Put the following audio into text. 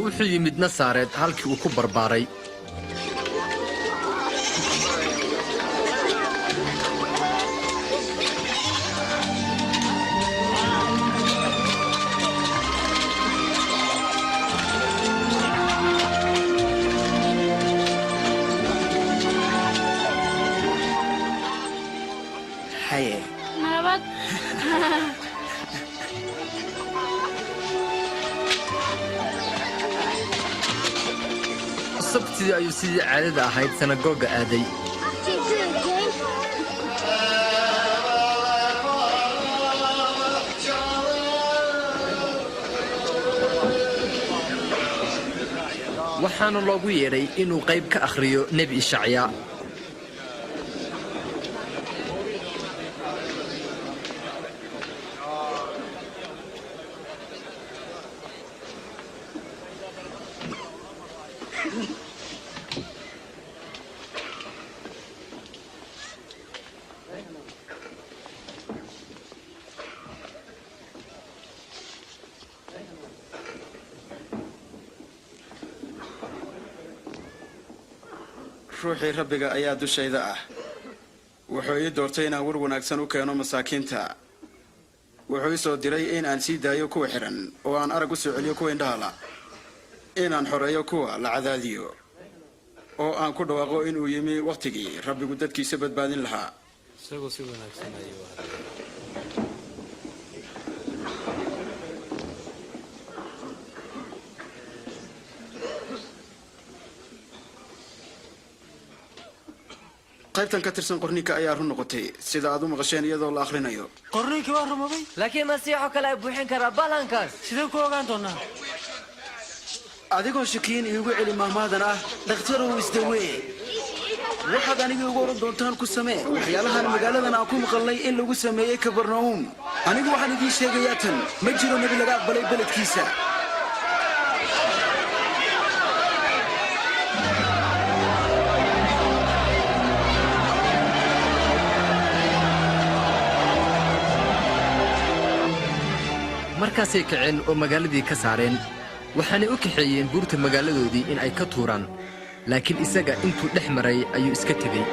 wuxuu yimid Nasaareed halkii uu ku barbaaray. haye nabad sabtidii ayuu sidii caadada ahayd sanagooga aaday. waxaana loogu yeedhay inuu qayb ka akhriyo nebi Ishacyaa. ruuxii rabbiga ayaa dushayda ah wuxuu ii doortay inaan war wanaagsan u keeno masaakiinta wuxuu ii soo diray in aan sii daayo kuwa xiran oo aan arag u soo celiyo kuwa indhahala inaan xoreeyo kuwa la cadaadiyo oo aan ku dhawaaqo inuu yimi waqtigii rabbigu dadkiisa badbaadin lahaa. isagoo si wanaagsan ayuu hadlay. qaybtan ka tirsan qorniinka ayaa run noqotay sida aad u maqasheen iyadoo la akhrinayo. qorniinkii waa rumabay laakiin masiixo kale ay buuxin karaa ballankaas. sidee ku ogaan doonaa adigoo shakiyin iigu celi mahmaadan ah dhakhtarow isdawee waxaad aniga ugu oran doontaan ku samee waxyaalahan magaaladan aan ku maqalnay in lagu sameeyey kabarnaum. anigu waxaan idiin sheegayaa tan ma jiro nebi laga aqbalay beledkiisa. markaasay kaceen oo magaaladii ka saareen waxaanay u kaxeeyeen buurta magaaladoodii in ay ka tuuraan laakiin isaga intuu dhex maray ayuu iska tegey.